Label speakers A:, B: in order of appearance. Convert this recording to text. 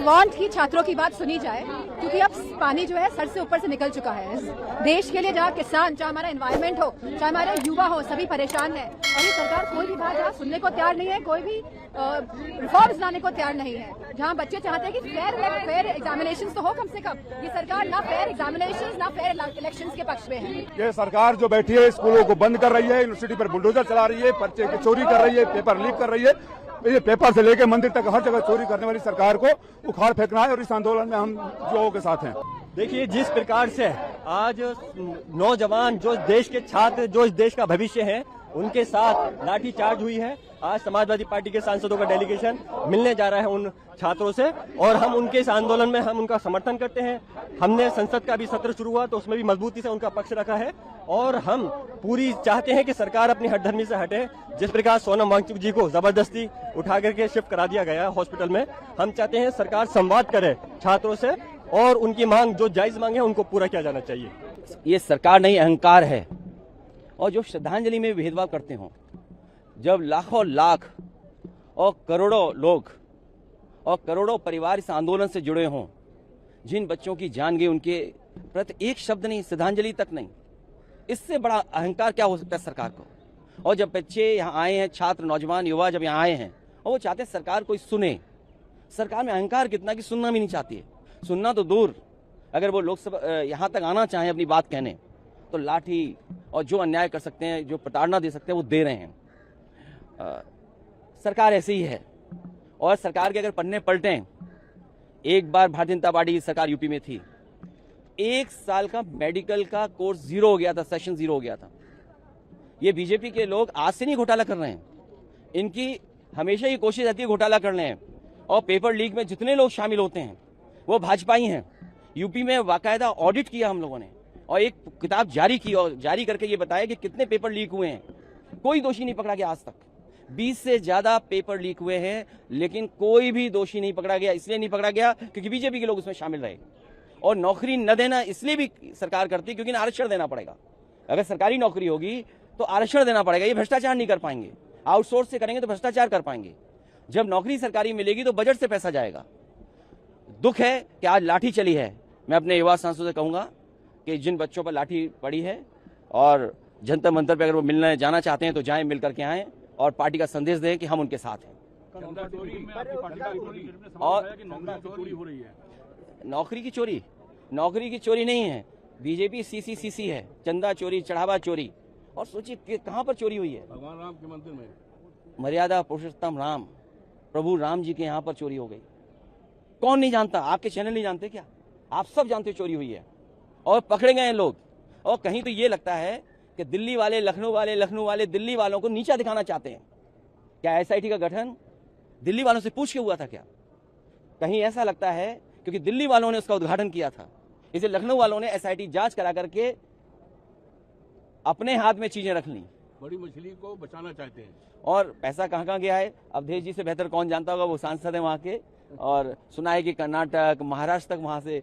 A: Want कि छात्रों की बात सुनी जाए, क्योंकि अब पानी जो है सर से ऊपर से निकल चुका है। इस देश के लिए जहाँ किसान, चाहे हमारा एनवायरनमेंट हो, चाहे हमारे युवा हो, सभी परेशान है और ये सरकार कोई भी बात यहाँ सुनने को तैयार नहीं है, कोई भी रिफॉर्म्स लाने को तैयार नहीं है। जहाँ बच्चे चाहते हैं कि फेयर एग्जामिनेशंस तो हो कम से कम, ये सरकार ना फेयर एग्जामिनेशंस ना फेयर इलेक्शंस के पक्ष में है।
B: ये सरकार जो बैठी है स्कूलों को बंद कर रही है, यूनिवर्सिटी पर बुलडोजर चला रही है, पर्चे की चोरी कर रही है, पेपर लीक कर रही है। ये पेपर से लेकर मंदिर तक हर जगह चोरी करने वाली सरकार को उखाड़ फेंकना है और इस आंदोलन में हम लोगों के साथ हैं।
C: देखिए, जिस प्रकार से आज नौजवान, जो देश के छात्र, जो इस देश का भविष्य है, उनके साथ लाठीचार्ज हुई है। आज समाजवादी पार्टी के सांसदों का डेलीगेशन मिलने जा रहा है उन छात्रों से और हम उनके इस आंदोलन में हम उनका समर्थन करते हैं। हमने संसद का भी सत्र शुरू हुआ तो उसमें भी मजबूती से उनका पक्ष रखा है और हम पूरी चाहते हैं कि सरकार अपनी हठधर्मी से हटे। जिस प्रकार सोनम वांगचुक जी को जबरदस्ती उठा करके शिफ्ट करा दिया गया हॉस्पिटल में, हम चाहते हैं सरकार संवाद करे छात्रों से और उनकी मांग, जो जायज मांग है, उनको पूरा किया जाना चाहिए।
D: ये सरकार नहीं, अहंकार है। और जो श्रद्धांजलि में भेदभाव करते हो, जब लाखों लाख और करोड़ों लोग और करोड़ों परिवार इस आंदोलन से जुड़े हों, जिन बच्चों की जान गई, उनके प्रति एक शब्द नहीं, श्रद्धांजलि तक नहीं, इससे बड़ा अहंकार क्या हो सकता है सरकार को। और जब बच्चे यहाँ आए हैं, छात्र, नौजवान, युवा जब यहाँ आए हैं और वो चाहते हैं सरकार कोई सुने, सरकार में अहंकार कितना कि सुनना भी नहीं चाहती है। सुनना तो दूर, अगर वो लोकसभा यहाँ तक आना चाहें अपनी बात कहने, तो लाठी और जो अन्याय कर सकते हैं, जो प्रताड़ना दे सकते हैं, वो दे रहे हैं। सरकार ऐसी ही है और सरकार के अगर पन्ने पलटें, एक बार भारतीय जनता पार्टी की सरकार यूपी में थी, 1 साल का मेडिकल का कोर्स जीरो हो गया था, सेशन जीरो हो गया था। ये बीजेपी के लोग आज से नहीं घोटाला कर रहे हैं, इनकी हमेशा ही कोशिश रहती है घोटाला करने हैं। और पेपर लीक में जितने लोग शामिल होते हैं वो भाजपाई हैं। यूपी में बाकायदा ऑडिट किया हम लोगों ने और एक किताब जारी की और जारी करके ये बताया कि कितने पेपर लीक हुए हैं। कोई दोषी नहीं पकड़ा गया आज तक। 20 से ज्यादा पेपर लीक हुए हैं, लेकिन कोई भी दोषी नहीं पकड़ा गया। इसलिए नहीं पकड़ा गया क्योंकि बीजेपी के लोग उसमें शामिल रहे। और नौकरी न देना इसलिए भी सरकार करती क्योंकि आरक्षण देना पड़ेगा। अगर सरकारी नौकरी होगी तो आरक्षण देना पड़ेगा, ये भ्रष्टाचार नहीं कर पाएंगे। आउटसोर्स से करेंगे तो भ्रष्टाचार कर पाएंगे। जब नौकरी सरकारी मिलेगी तो बजट से पैसा जाएगा। दुख है कि आज लाठी चली है। मैं अपने युवा सांसदों से कहूंगा कि जिन बच्चों पर लाठी पड़ी है और जंतर मंतर पर अगर वो मिलने जाना चाहते हैं तो जाएं, मिल करके आएं और पार्टी का संदेश दें कि हम उनके साथ हैं। और नौकरी की चोरी नहीं है, बीजेपी सीसी है, चंदा चोरी, चढ़ावा चोरी। और सोचिए कहां पर चोरी हुई है?
B: भगवान राम के मंदिर में,
D: मर्यादा पुरुषोत्तम राम, प्रभु राम जी के यहाँ पर चोरी हो गई। कौन नहीं जानता? आपके चैनल नहीं जानते क्या? आप सब जानते चोरी हुई है और पकड़े गए हैं लोग। और कहीं तो ये लगता है कि दिल्ली वाले, लखनऊ वाले दिल्ली वालों को नीचा दिखाना चाहते हैं। क्या एसआईटी का गठन दिल्ली वालों से पूछ के हुआ था क्या? कहीं ऐसा लगता है क्योंकि दिल्ली वालों ने उसका उद्घाटन किया था, इसलिए लखनऊ वालों ने एसआईटी जांच करा करके अपने हाथ में चीजें रख ली।
B: बड़ी मछली को बचाना चाहते हैं।
D: और पैसा कहाँ गया है अवधेश जी से बेहतर कौन जानता होगा, वो सांसद है वहाँ के। और सुना है कि कर्नाटक, महाराष्ट्र तक वहाँ से